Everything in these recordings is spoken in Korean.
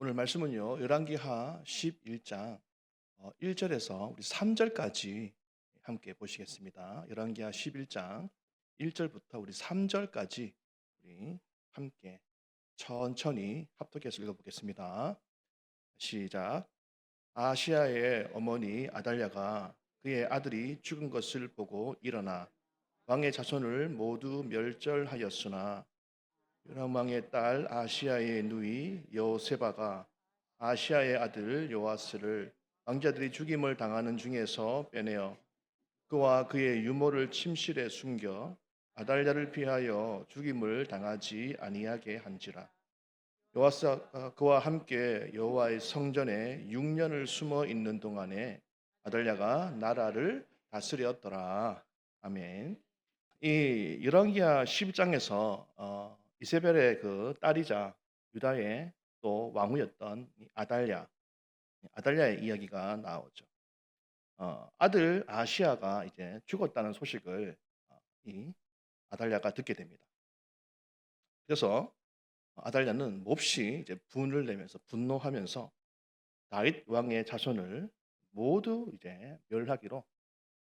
오늘 말씀은요. 열왕기하 11장 1절에서 우리 3절까지 함께 보시겠습니다. 열왕기하 11장 1절부터 우리 3절까지 우리 함께 천천히 합독해서 읽어보겠습니다. 시작. 아시아의 어머니 아달랴가 그의 아들이 죽은 것을 보고 일어나 왕의 자손을 모두 멸절하였으나 요람 왕의 딸 아시아의 누이 여호세바가 아시아의 아들 요아스를 왕자들이 죽임을 당하는 중에서 빼내어 그와 그의 유모를 침실에 숨겨 아달랴를 피하여 죽임을 당하지 아니하게 한지라. 요아스가 그와 함께 여호와의 성전에 6년을 숨어 있는 동안에 아달랴가 나라를 다스렸더라. 아멘. 이 열왕기하 12장에서 이세벨의 그 딸이자 유다의 또 왕후였던 이 아달랴의 이야기가 나오죠. 아들 아시아가 이제 죽었다는 소식을 이 아달랴가 듣게 됩니다. 그래서 아달랴는 몹시 이제 분을 내면서 분노하면서 다윗 왕의 자손을 모두 이제 멸하기로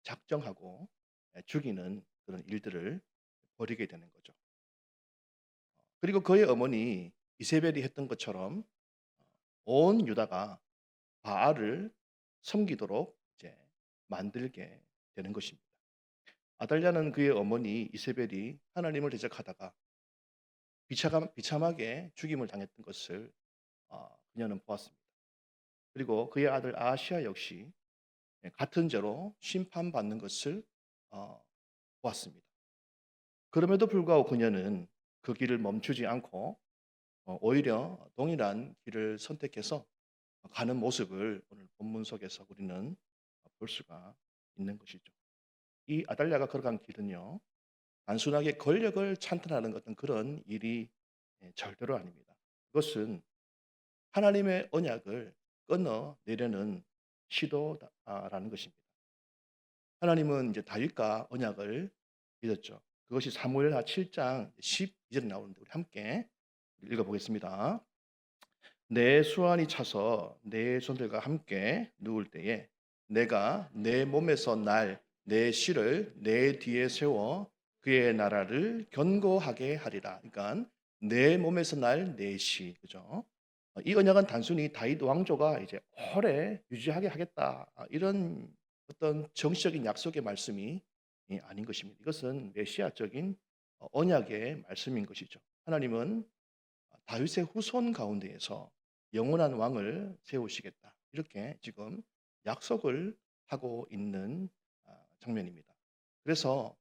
작정하고 죽이는 그런 일들을 벌이게 되는 거죠. 그리고 그의 어머니 이세벨이 했던 것처럼 온 유다가 바알을 섬기도록 이제 만들게 되는 것입니다. 아달랴는 그의 어머니 이세벨이 하나님을 대적하다가 비참하게 죽임을 당했던 것을 그녀는 보았습니다. 그리고 그의 아들 아시아 역시 같은 죄로 심판받는 것을 보았습니다. 그럼에도 불구하고 그녀는 그 길을 멈추지 않고 오히려 동일한 길을 선택해서 가는 모습을 오늘 본문 속에서 우리는 볼 수가 있는 것이죠. 이 아달랴가 걸어간 길은요, 단순하게 권력을 찬탄하는 어떤 그런 일이 절대로 아닙니다. 그것은 하나님의 언약을 끊어내려는 시도라는 것입니다. 하나님은 이제 다윗과 언약을 맺었죠. 그것이 사무엘하 7장 12절에 나오는데 우리 함께 읽어보겠습니다. 내 수완이 차서 내 손들과 함께 누울 때에 내가 내 몸에서 날 내 실을 내 뒤에 세워 그의 나라를 견고하게 하리라. 그러니까 내 몸에서 날 내 시, 그죠? 이 언약은 단순히 다윗 왕조가 이제 오래 유지하게 하겠다 이런 어떤 정치적인 약속의 말씀이 아닌 것입니다. 이것은 메시아적인 언약의 말씀인 것이죠. 하나님은 다윗의 후손 가운데에서 영원한 왕을 세우시겠다. 이렇게 지금 약속을 하고 있는 장면입니다. 그래서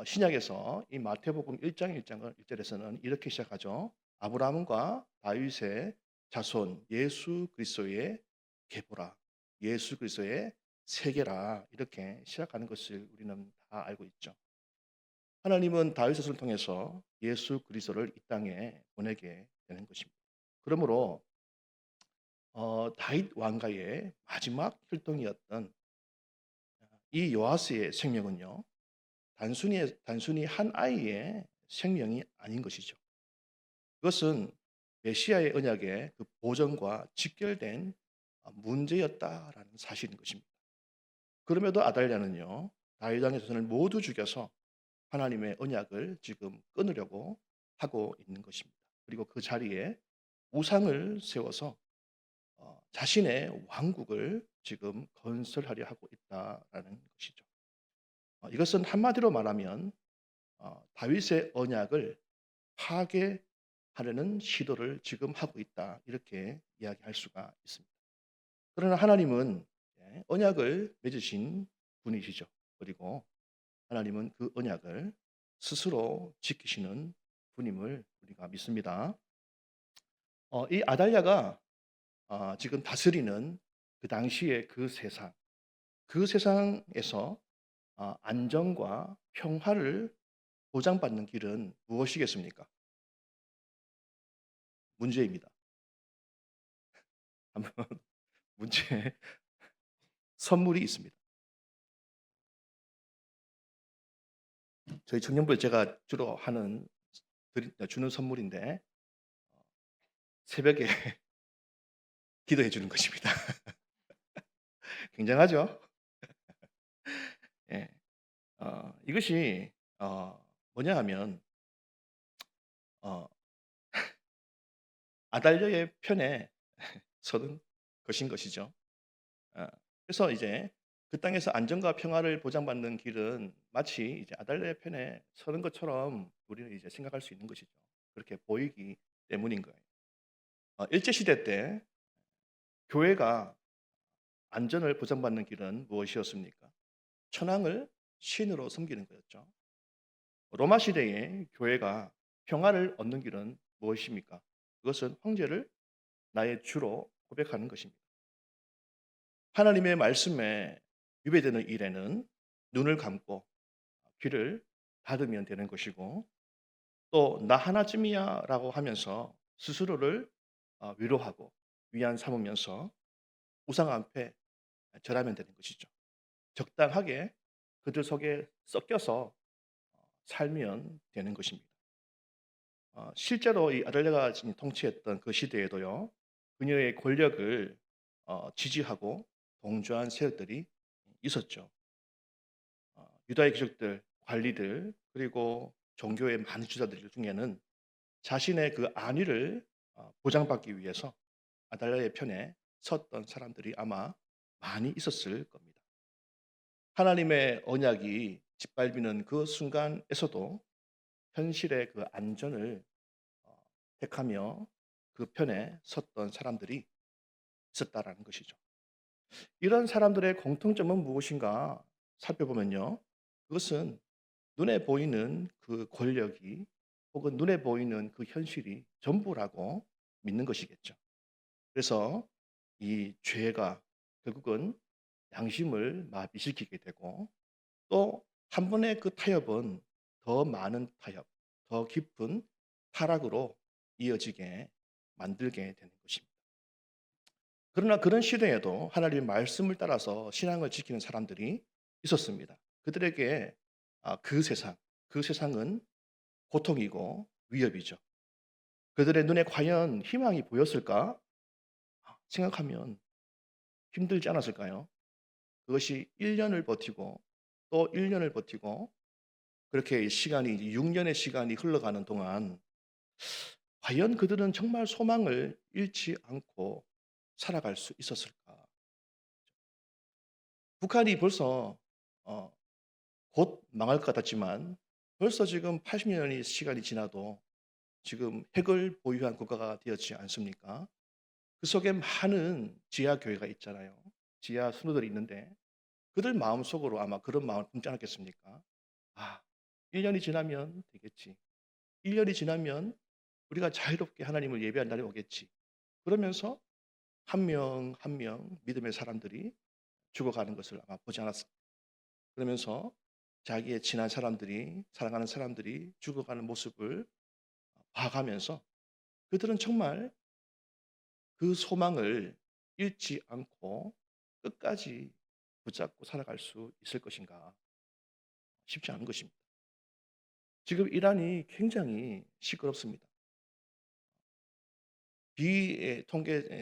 신약에서 이 마태복음 1장 1절에서는 이렇게 시작하죠. 아브라함과 다윗의 자손 예수 그리스도의 계보라. 예수 그리스도의 세계라. 이렇게 시작하는 것을 우리는 다 알고 있죠. 하나님은 다윗을 통해서 예수 그리스도를 이 땅에 보내게 되는 것입니다. 그러므로 다윗 왕가의 마지막 혈통이었던 이 요아스의 생명은요, 단순히 한 아이의 생명이 아닌 것이죠. 그것은 메시아의 언약의 그 보전과 직결된 문제였다라는 사실인 것입니다. 그럼에도 아달랴는요, 다윗 왕의 자손을 모두 죽여서 하나님의 언약을 지금 끊으려고 하고 있는 것입니다. 그리고 그 자리에 우상을 세워서 자신의 왕국을 지금 건설하려 하고 있다라는 것이죠. 이것은 한마디로 말하면 다윗의 언약을 파괴하려는 시도를 지금 하고 있다 이렇게 이야기할 수가 있습니다. 그러나 하나님은 언약을 맺으신 분이시죠. 그리고 하나님은 그 언약을 스스로 지키시는 분임을 우리가 믿습니다. 이 아달랴가 지금 다스리는 그 당시의 그 세상에서 안정과 평화를 보장받는 길은 무엇이겠습니까? 문제입니다. 한번 문제 선물이 있습니다. 저희 청년부에 제가 주로 주는 선물인데 새벽에 기도해 주는 것입니다. 굉장하죠? 예. 이것이 뭐냐 하면 어 아달랴의 편에 서는 것인 것이죠. 어 그래서 이제 그 땅에서 안정과 평화를 보장받는 길은 마치 이제 아달랴의 편에 서는 것처럼 우리는 이제 생각할 수 있는 것이죠. 그렇게 보이기 때문인 거예요. 일제 시대 때 교회가 안전을 보장받는 길은 무엇이었습니까? 천황을 신으로 섬기는 거였죠. 로마 시대에 교회가 평화를 얻는 길은 무엇입니까? 그것은 황제를 나의 주로 고백하는 것입니다. 하나님의 말씀에 위배되는 일에는 눈을 감고 귀를 닫으면 되는 것이고, 또 나 하나쯤이야라고 하면서 스스로를 위로하고 위안 삼으면서 우상 앞에 절하면 되는 것이죠. 적당하게 그들 속에 섞여서 살면 되는 것입니다. 실제로 이 아달랴가 통치했던 그 시대에도요, 그녀의 권력을 지지하고 동조한 세력들이 있었죠. 유다의 귀족들, 관리들, 그리고 종교의 많은 주자들 중에는 자신의 그 안위를 보장받기 위해서 아달랴의 편에 섰던 사람들이 아마 많이 있었을 겁니다. 하나님의 언약이 짓밟히는 그 순간에서도 현실의 그 안전을 어 택하며 그 편에 섰던 사람들이 있었다라는 것이죠. 이런 사람들의 공통점은 무엇인가 살펴보면요. 그것은 눈에 보이는 그 권력이, 혹은 눈에 보이는 그 현실이 전부라고 믿는 것이겠죠. 그래서 이 죄가 결국은 양심을 마비시키게 되고, 또 한 번의 그 타협은 더 많은 타협, 더 깊은 타락으로 이어지게 만들게 되는 것입니다. 그러나 그런 시대에도 하나님의 말씀을 따라서 신앙을 지키는 사람들이 있었습니다. 그들에게 그 세상은 고통이고 위협이죠. 그들의 눈에 과연 희망이 보였을까 생각하면 힘들지 않았을까요? 그것이 1 년을 버티고 또 1 년을 버티고, 그렇게 시간이 이제 6 년의 시간이 흘러가는 동안 과연 그들은 정말 소망을 잃지 않고 살아갈 수 있었을까? 북한이 벌써 어 곧 망할 것 같았지만, 벌써 지금 80 년의 시간이 지나도 지금 핵을 보유한 국가가 되었지 않습니까? 그 속에 많은 지하 교회가 있잖아요. 지하 순교들이 있는데 그들 마음속으로 아마 그런 마음을 품지 않았겠습니까? '아 1 년이 지나면 되겠지. 1 년이 지나면 우리가 자유롭게 하나님을 예배할 날이 오겠지.' 그러면서 한 명 한 명 믿음의 사람들이 죽어가는 것을 아마 보지 않았을까. 그러면서 자기의 친한 사람들이, 사랑하는 사람들이 죽어가는 모습을 봐가면서 그들은 정말 그 소망을 잃지 않고 끝까지 붙잡고 살아갈 수 있을 것인가 쉽지 않은 것입니다. 지금 이란이 굉장히 시끄럽습니다.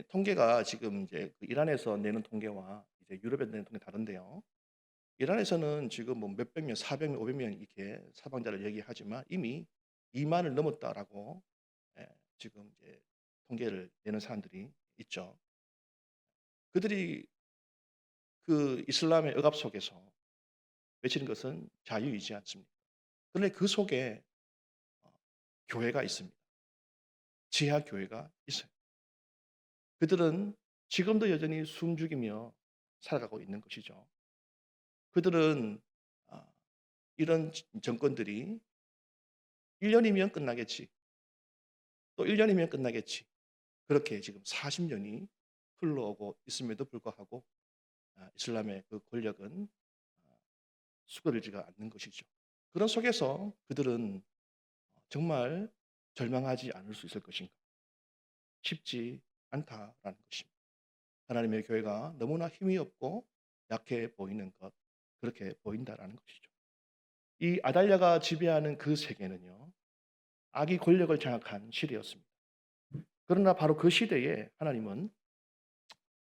통계가 지금 이제 그 이란에서 내는 통계와 이제 유럽에서 내는 통계 다른데요. 이란에서는 지금 뭐 몇백 명, 400 명, 500명 이렇게 사망자를 얘기하지만 이미 2만을 넘었다라고 지금 이제 통계를 내는 사람들이 있죠. 그들이 그 이슬람의 억압 속에서 외치는 것은 자유이지 않습니까? 그런데 그 속에 어 교회가 있습니다. 지하 교회가 있어요. 그들은 지금도 여전히 숨죽이며 살아가고 있는 것이죠. 그들은 아 이런 정권들이 1 년이면 끝나겠지. 또 1 년이면 끝나겠지. 그렇게 지금 40 년이 흘러오고 있음에도 불구하고 이슬람의 그 권력은 아 수그러지가 않는 것이죠. 그런 속에서 그들은 정말 절망하지 않을 수 있을 것인가? 쉽지 않다라는 것입니다. 하나님의 교회가 너무나 힘이 없고 약해 보이는 것, 그렇게 보인다라는 것이죠. 이 아달랴가 지배하는 그 세계는요, 악이 권력을 장악한 시대였습니다. 그러나 바로 그 시대에 하나님은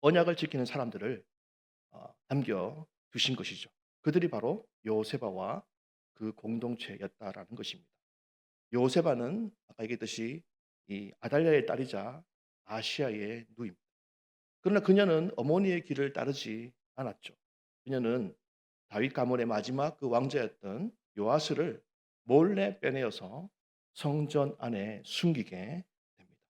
언약을 지키는 사람들을 남겨 두신 것이죠. 그들이 바로 요세바와 그 공동체였다라는 것입니다. 요세바는 아까 얘기했듯이 이 아달랴의 딸이자 아시아의 누이입니다. 그러나 그녀는 어머니의 길을 따르지 않았죠. 그녀는 다윗 가문의 마지막 그 왕자였던 요아스를 몰래 빼내어서 성전 안에 숨기게 됩니다.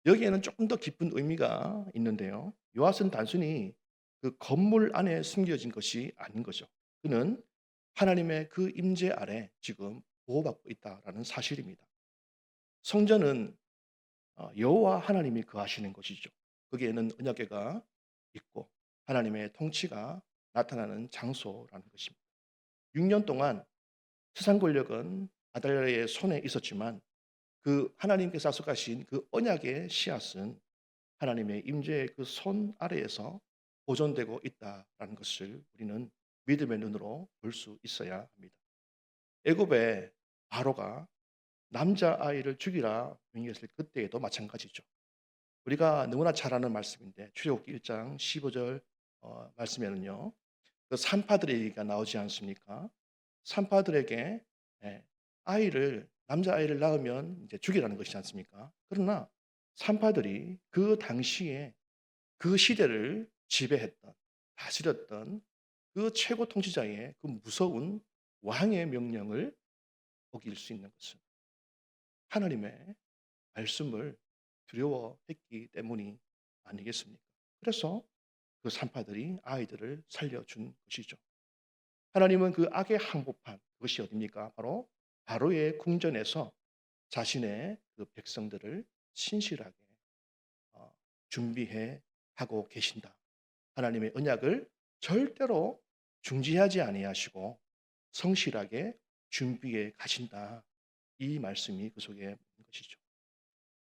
여기에는 조금 더 깊은 의미가 있는데요. 요아스는 단순히 그 건물 안에 숨겨진 것이 아닌 거죠. 그는 하나님의 그 임재 아래 지금 보호받고 있다라는 사실입니다. 성전은 여호와 하나님이 거하시는 곳이죠. 거기에는 언약궤가 있고 하나님의 통치가 나타나는 장소라는 것입니다. 6년 동안 세상 권력은 아달랴의 손에 있었지만 그 하나님께서 약속하신 그 언약의 씨앗은 하나님의 임재의 그 손 아래에서 보존되고 있다라는 것을 우리는 믿음의 눈으로 볼 수 있어야 합니다. 애굽의 바로가 남자아이를 죽이라 명령했을 그때에도 마찬가지죠. 우리가 너무나 잘 아는 말씀인데 출애굽기 1장 15절 말씀에는요. 그 산파들의 얘기가 나오지 않습니까? 산파들에게 예, 남자아이를 낳으면 이제 죽이라는 것이지 않습니까? 그러나 산파들이 그 당시에 그 시대를 지배했던 다스렸던 그 최고 통치자의 그 무서운 왕의 명령을 어길 수 있는 것은 하나님의 말씀을 두려워했기 때문이 아니겠습니까? 그래서 그 산파들이 아이들을 살려준 것이죠. 하나님은 그 악의 항복한 그것이 어디입니까? 바로 바로의 궁전에서 자신의 그 백성들을 신실하게 어, 준비해 하고 계신다. 하나님의 언약을 절대로 중지하지 아니하시고 성실하게 준비해 가신다. 이 말씀이 그 속에 있는 것이죠.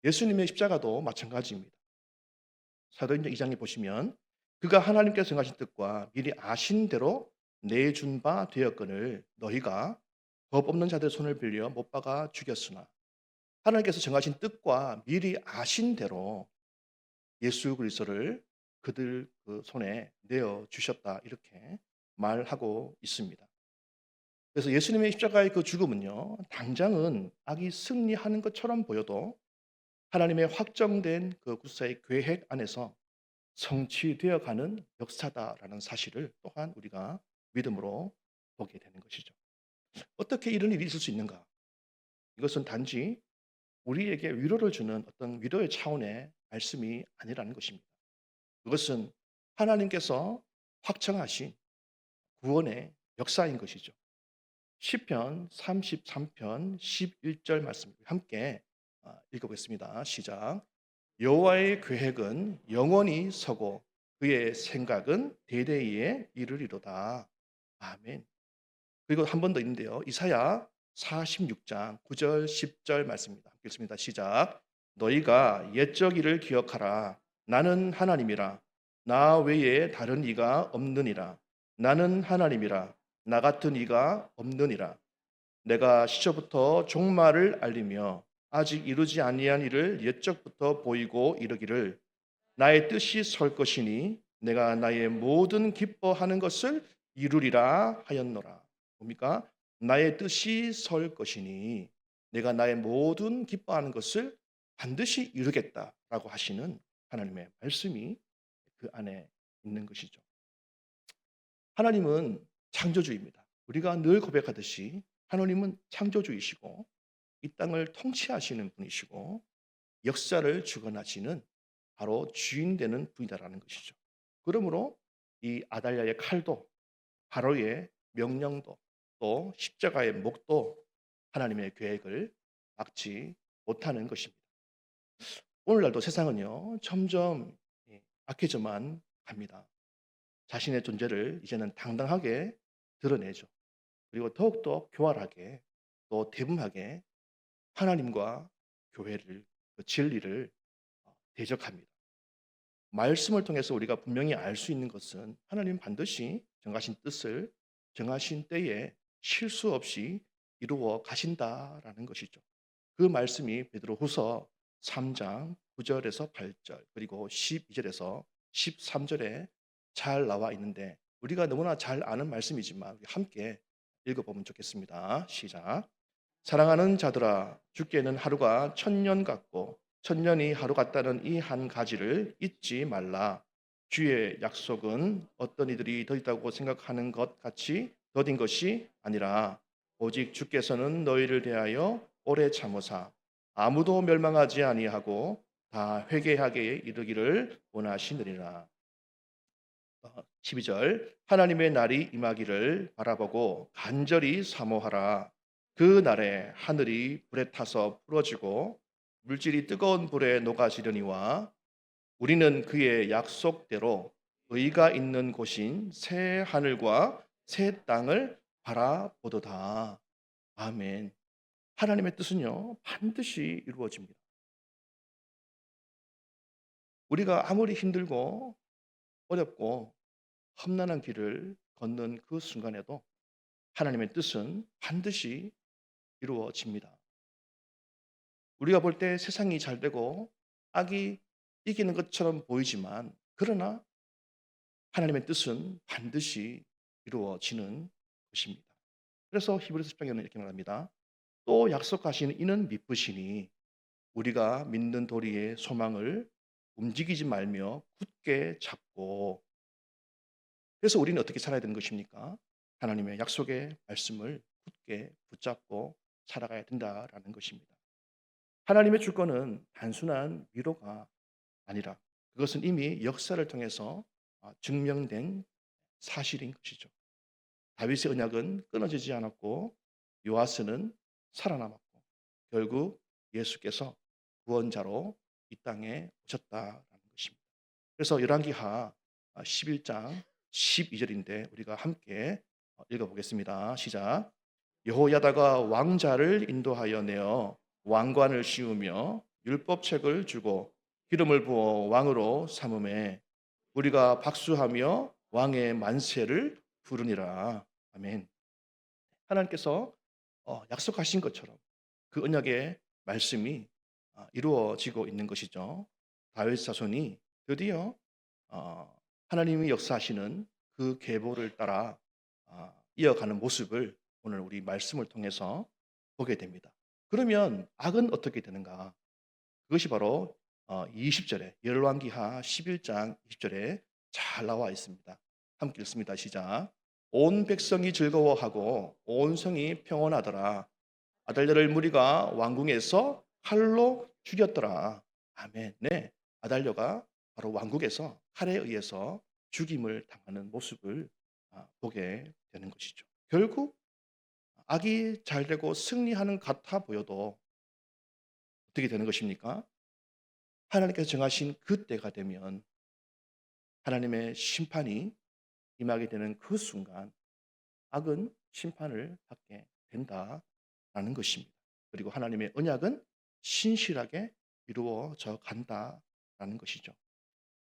예수님의 십자가도 마찬가지입니다. 사도행전 2장에 보시면 그가 하나님께서 정하신 뜻과 미리 아신 대로 내준 바 되었거늘 너희가 법 없는 자들의 손을 빌려 못 박아 죽였으나 하나님께서 정하신 뜻과 미리 아신 대로 예수 그리스도를 그들 그 손에 내어 주셨다 이렇게 말하고 있습니다. 그래서 예수님의 십자가의 그 죽음은요 당장은 악이 승리하는 것처럼 보여도 하나님의 확정된 그 구사의 계획 안에서 성취되어 가는 역사다라는 사실을 또한 우리가 믿음으로 보게 되는 것이죠. 어떻게 이런 일이 있을 수 있는가? 이것은 단지 우리에게 위로를 주는 어떤 위로의 차원의 말씀이 아니라는 것입니다. 그것은 하나님께서 확정하신 구원의 역사인 것이죠. 시편 33편 11절 말씀 함께 읽어보겠습니다. 시작. 여호와의 계획은 영원히 서고 그의 생각은 대대에 이르리로다. 아멘. 그리고 한 번 더 있는데요. 이사야 46장 9절 10절 말씀입니다. 함께 읽습니다. 시작. 너희가 옛적 일을 기억하라. 나는 하나님이라. 나 외에 다른 이가 없느니라. 나는 하나님이라. 나 같은 이가 없느니라. 내가 시초부터 종말을 알리며 아직 이루지 아니한 일을 옛적부터 보이고 이르기를 나의 뜻이 설 것이니 내가 나의 모든 기뻐하는 것을 이루리라 하였노라. 뭡니까? 나의 뜻이 설 것이니 내가 나의 모든 기뻐하는 것을 반드시 이루겠다라고 하시는 하나님의 말씀이 그 안에 있는 것이죠. 하나님은 창조주입니다. 우리가 늘 고백하듯이 하나님은 창조주이시고 이 땅을 통치하시는 분이시고 역사를 주관하시는 바로 주인 되는 분이다라는 것이죠. 그러므로 이 아달랴의 칼도 바로의 명령도 또 십자가의 목도 하나님의 계획을 막지 못하는 것입니다. 오늘날도 세상은요 점점 악해져만 갑니다. 자신의 존재를 이제는 당당하게 드러내죠. 그리고 더욱더 교활하게 또 대분하게 하나님과 교회를 그 진리를 대적합니다. 말씀을 통해서 우리가 분명히 알 수 있는 것은 하나님 반드시 정하신 뜻을 정하신 때에 실수 없이 이루어 가신다라는 것이죠. 그 말씀이 베드로후서 3장 9절에서 8절 그리고 12절에서 13절에 잘 나와 있는데 우리가 너무나 잘 아는 말씀이지만 우리 함께 읽어보면 좋겠습니다. 시작. 사랑하는 자들아, 주께는 하루가 천년 같고 천년이 하루 같다는 이 한 가지를 잊지 말라. 주의 약속은 어떤 이들이 더디다고 생각하는 것 같이 더딘 것이 아니라 오직 주께서는 너희를 대하여 오래 참으사 아무도 멸망하지 아니하고 다 회개하게 이르기를 원하시느니라. 12절 하나님의 날이 임하기를 바라보고 간절히 사모하라. 그 날에 하늘이 불에 타서 부러지고 물질이 뜨거운 불에 녹아지려니와 우리는 그의 약속대로 의가 있는 곳인 새 하늘과 새 땅을 바라보도다. 아멘. 하나님의 뜻은요 반드시 이루어집니다. 우리가 아무리 힘들고 어렵고 험난한 길을 걷는 그 순간에도 하나님의 뜻은 반드시 이루어집니다. 우리가 볼 때 세상이 잘 되고 악이 이기는 것처럼 보이지만 그러나 하나님의 뜻은 반드시 이루어지는 것입니다. 그래서 히브리서 10장에는 이렇게 말합니다. 또 약속하신 이는 미쁘시니 우리가 믿는 도리의 소망을 움직이지 말며 굳게 잡고. 그래서 우리는 어떻게 살아야 되는 것입니까? 하나님의 약속의 말씀을 굳게 붙잡고 살아가야 된다라는 것입니다. 하나님의 주권은 단순한 위로가 아니라 그것은 이미 역사를 통해서 증명된 사실인 것이죠. 다윗의 언약은 끊어지지 않았고 요아스는 살아남았고 결국 예수께서 구원자로 이 땅에 오셨다라는 것입니다. 그래서 열왕기하 11장 12절인데 우리가 함께 읽어보겠습니다. 시작. 여호야다가 왕자를 인도하여 내어 왕관을 씌우며 율법책을 주고 기름을 부어 왕으로 삼음에 우리가 박수하며 왕의 만세를 부르니라. 아멘. 하나님께서 약속하신 것처럼 그 언약의 말씀이 이루어지고 있는 것이죠. 다윗 자손이 드디어 하나님이 역사하시는 그 계보를 따라 이어가는 모습을 오늘 우리 말씀을 통해서 보게 됩니다. 그러면 악은 어떻게 되는가? 그것이 바로 20절에 열왕기하 11장 20절에 잘 나와 있습니다. 함께 읽습니다. 시작. 온 백성이 즐거워하고 온 성이 평온하더라. 아달랴를 무리가 왕궁에서 칼로 죽였더라. 아멘. 네, 아달랴가 바로 왕궁에서 칼에 의해서 죽임을 당하는 모습을 보게 되는 것이죠. 결국 악이 잘 되고 승리하는 같아 보여도 어떻게 되는 것입니까? 하나님께서 정하신 그 때가 되면 하나님의 심판이 임하게 되는 그 순간 악은 심판을 받게 된다라는 것입니다. 그리고 하나님의 언약은 신실하게 이루어져 간다라는 것이죠.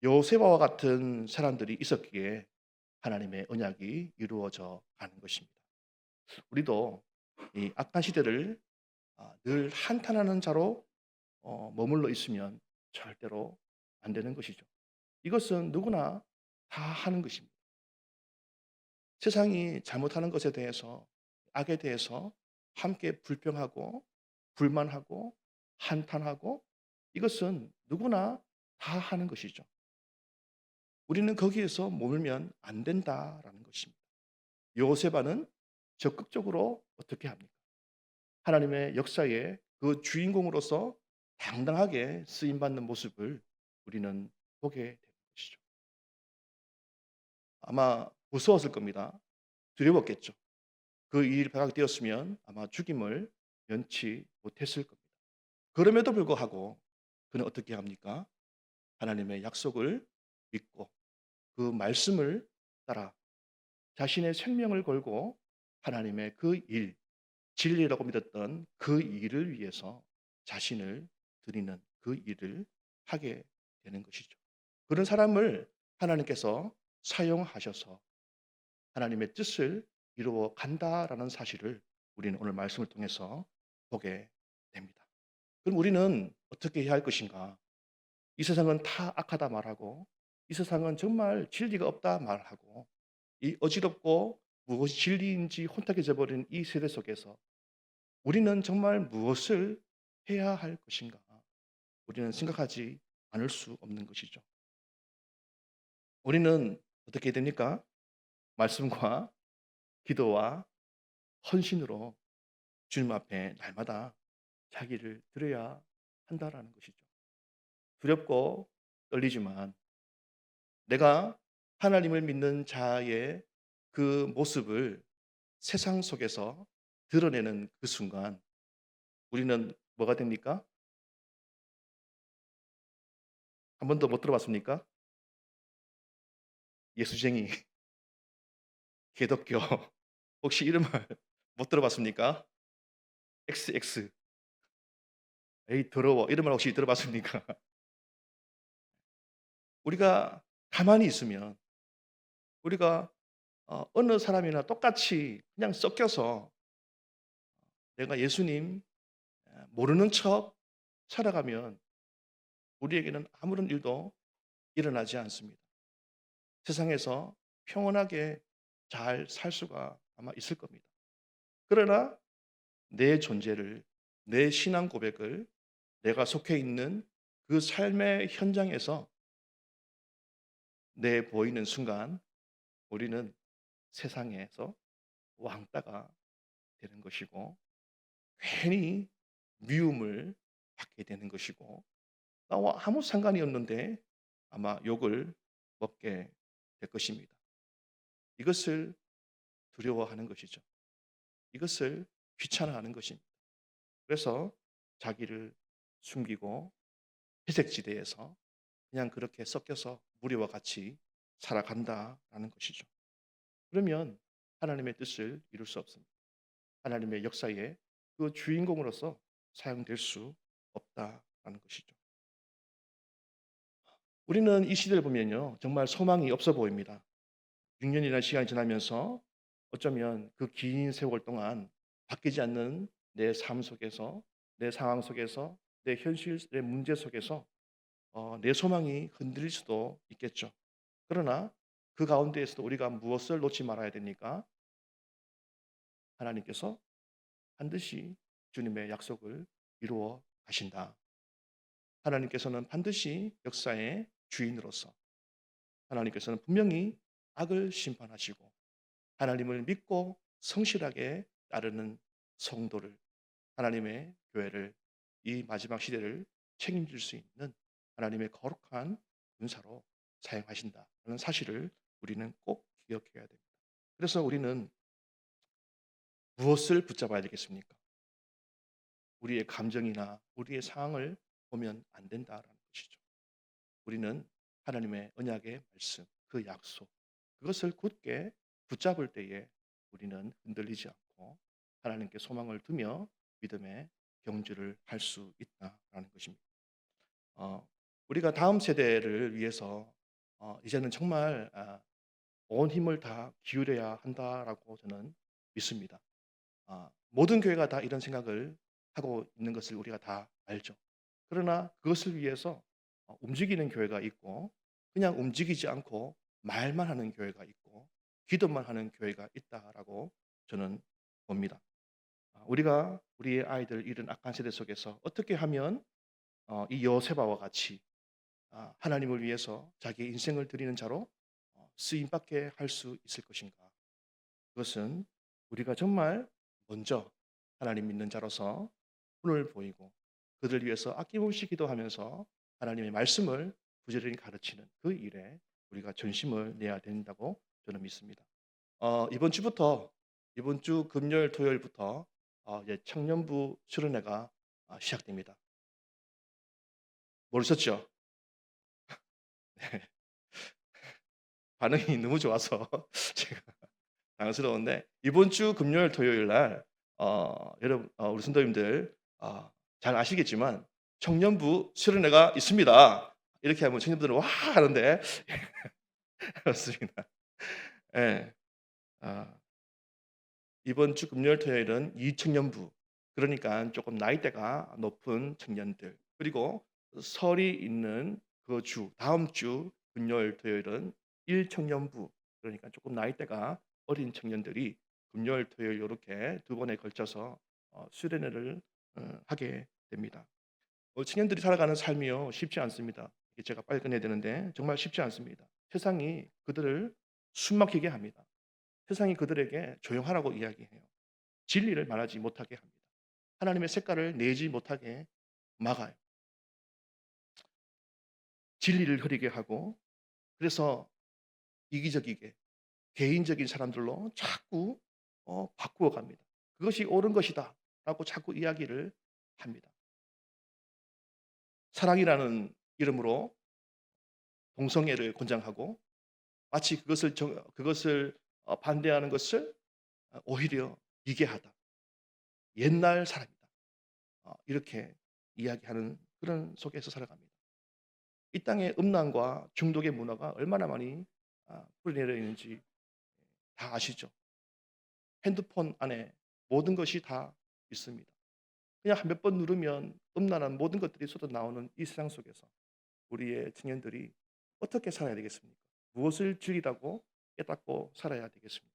요셉과 같은 사람들이 있었기에 하나님의 언약이 이루어져 가는 것입니다. 우리도 이 악한 시대를 늘 한탄하는 자로 머물러 있으면 절대로 안 되는 것이죠. 이것은 누구나 다 하는 것입니다. 세상이 잘못하는 것에 대해서 악에 대해서 함께 불평하고 불만하고 한탄하고 이것은 누구나 다 하는 것이죠. 우리는 거기에서 머물면 안 된다라는 것입니다. 요세바는 적극적으로 어떻게 합니까? 하나님의 역사의 그 주인공으로서 당당하게 쓰임 받는 모습을 우리는 보게 되는 것이죠. 아마 무서웠을 겁니다. 두려웠겠죠. 그 일이 발각되었으면 아마 죽임을 면치 못했을 겁니다. 그럼에도 불구하고 그는 어떻게 합니까? 하나님의 약속을 믿고 그 말씀을 따라 자신의 생명을 걸고 하나님의 그 일, 진리라고 믿었던 그 일을 위해서 자신을 드리는 그 일을 하게 되는 것이죠. 그런 사람을 하나님께서 사용하셔서 하나님의 뜻을 이루어 간다라는 사실을 우리는 오늘 말씀을 통해서 보게 됩니다. 그럼 우리는 어떻게 해야 할 것인가? 이 세상은 다 악하다 말하고 이 세상은 정말 진리가 없다 말하고 이 어지럽고 무엇이 진리인지 혼탁해져 버린 이 세대 속에서 우리는 정말 무엇을 해야 할 것인가? 우리는 생각하지 않을 수 없는 것이죠. 우리는 어떻게 해야 됩니까? 말씀과 기도와 헌신으로 주님 앞에 날마다 자기를 드려야 한다라는 것이죠. 두렵고 떨리지만 내가 하나님을 믿는 자의 그 모습을 세상 속에서 드러내는 그 순간 우리는 뭐가 됩니까? 한 번도 못 들어봤습니까? 예수쟁이, 개독교. 혹시 이런 말 못 들어봤습니까? XX. 에이 더러워. 이런 말 혹시 들어봤습니까? 우리가 가만히 있으면 우리가 어느 사람이나 똑같이 그냥 섞여서 내가 예수님 모르는 척 살아가면 우리에게는 아무런 일도 일어나지 않습니다. 세상에서 평온하게 잘 살 수가 아마 있을 겁니다. 그러나 내 존재를, 내 신앙 고백을 내가 속해 있는 그 삶의 현장에서 내 보이는 순간 우리는 세상에서 왕따가 되는 것이고 괜히 미움을 받게 되는 것이고 나와 아무 상관이 없는데 아마 욕을 먹게 될 것입니다. 이것을 두려워하는 것이죠. 이것을 귀찮아하는 것입니다. 그래서 자기를 숨기고 회색지대에서 그냥 그렇게 섞여서 무리와 같이 살아간다라는 것이죠. 그러면 하나님의 뜻을 이룰 수 없습니다. 하나님의 역사에 그 주인공으로서 사용될 수 없다라는 것이죠. 우리는 이 시대를 보면요. 정말 소망이 없어 보입니다. 6년이라는 시간이 지나면서 어쩌면 그 긴 세월 동안 바뀌지 않는 내 삶 속에서, 내 상황 속에서, 내 현실, 내 문제 속에서 내 소망이 흔들릴 수도 있겠죠. 그러나 그 가운데에서도 우리가 무엇을 놓지 말아야 됩니까? 하나님께서 반드시 주님의 약속을 이루어 가신다. 하나님께서는 반드시 역사의 주인으로서 하나님께서는 분명히 악을 심판하시고 하나님을 믿고 성실하게 따르는 성도를 하나님의 교회를 이 마지막 시대를 책임질 수 있는 하나님의 거룩한 군사로 사용하신다는 사실을 우리는 꼭 기억해야 됩니다. 그래서 우리는 무엇을 붙잡아야 되겠습니까? 우리의 감정이나 우리의 상황을 보면 안 된다라는 것이죠. 우리는 하나님의 언약의 말씀, 그 약속, 그것을 굳게 붙잡을 때에 우리는 흔들리지 않고 하나님께 소망을 두며 믿음의 경주를 할 수 있다라는 것입니다. 어, 우리가 다음 세대를 위해서 이제는 정말 온 힘을 다 기울여야 한다라고 저는 믿습니다. 모든 교회가 다 이런 생각을 하고 있는 것을 우리가 다 알죠. 그러나 그것을 위해서 움직이는 교회가 있고 그냥 움직이지 않고 말만 하는 교회가 있고 기도만 하는 교회가 있다라고 저는 봅니다. 우리가 우리의 아이들 이런 악한 세대 속에서 어떻게 하면 이 여세바와 같이 하나님을 위해서 자기의 인생을 드리는 자로 쓰임받게 할 수 있을 것인가? 그것은 우리가 정말 먼저 하나님 믿는 자로서 손을 보이고 그들을 위해서 아낌없이 기도하면서 하나님의 말씀을 부지런히 가르치는 그 일에 우리가 전심을 내야 된다고 저는 믿습니다. 이번 주 금요일 토요일부터 이제 청년부 수련회가 시작됩니다. 모르셨죠? 네. 반응이 너무 좋아서 제가 당황스러운데 이번 주 금요일 토요일 날 여러분 우리 성도님들 잘 아시겠지만 청년부 수련회가 있습니다. 이렇게 하면 청년들은 와 하는데 그렇습니다. 예. 아, 이번 주 금요일 토요일은 이청년부 그러니까 조금 나이대가 높은 청년들 그리고 설이 있는 그 주 다음 주 금요일, 토요일은 1청년부, 그러니까 조금 나이대가 어린 청년들이 금요일, 토요일 요렇게 두 번에 걸쳐서 수련회를 하게 됩니다. 청년들이 살아가는 삶이요 쉽지 않습니다. 이게 제가 빨리 끝내야 되는데 정말 쉽지 않습니다. 세상이 그들을 숨막히게 합니다. 세상이 그들에게 조용하라고 이야기해요. 진리를 말하지 못하게 합니다. 하나님의 색깔을 내지 못하게 막아요. 진리를 흐리게 하고, 그래서 이기적이게 개인적인 사람들로 자꾸 바꾸어 갑니다. 그것이 옳은 것이다 라고 자꾸 이야기를 합니다. 사랑이라는 이름으로 동성애를 권장하고, 마치 그것을 반대하는 것을 오히려 미개하다, 옛날 사람이다, 이렇게 이야기하는 그런 속에서 살아갑니다. 이 땅의 음란과 중독의 문화가 얼마나 많이 뿌리내려 있는지 다 아시죠? 핸드폰 안에 모든 것이 다 있습니다. 그냥 한 몇 번 누르면 음란한 모든 것들이 쏟아 나오는 이 세상 속에서 우리의 청년들이 어떻게 살아야 되겠습니까? 무엇을 즐기라고 깨닫고 살아야 되겠습니까?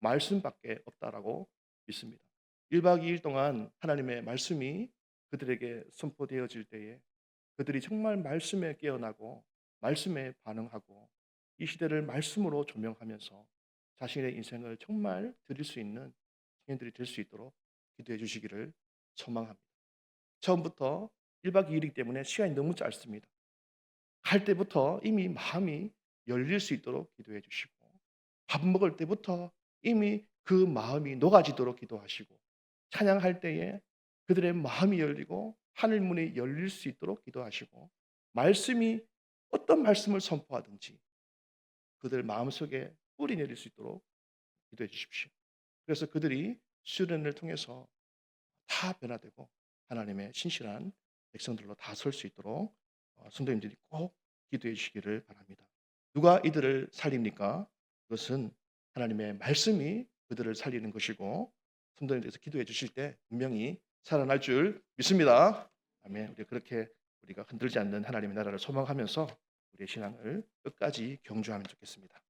말씀밖에 없다라고 믿습니다. 1박 2일 동안 하나님의 말씀이 그들에게 선포되어질 때에 그들이 정말 말씀에 깨어나고 말씀에 반응하고 이 시대를 말씀으로 조명하면서 자신의 인생을 정말 드릴 수 있는 청년들이 될 수 있도록 기도해 주시기를 소망합니다. 처음부터 1박 2일이기 때문에 시간이 너무 짧습니다. 갈 때부터 이미 마음이 열릴 수 있도록 기도해 주시고, 밥 먹을 때부터 이미 그 마음이 녹아지도록 기도하시고, 찬양할 때에 그들의 마음이 열리고 하늘 문이 열릴 수 있도록 기도하시고, 말씀이 어떤 말씀을 선포하든지 그들 마음속에 뿌리 내릴 수 있도록 기도해 주십시오. 그래서 그들이 수련을 통해서 다 변화되고 하나님의 신실한 백성들로 다 설 수 있도록 성도님들이 꼭 기도해 주시기를 바랍니다. 누가 이들을 살립니까? 그것은 하나님의 말씀이 그들을 살리는 것이고, 성도님들께서 기도해 주실 때 분명히 살아날 줄 믿습니다. 아멘. 우리가 흔들지 않는 하나님의 나라를 소망하면서 우리의 신앙을 끝까지 경주하면 좋겠습니다.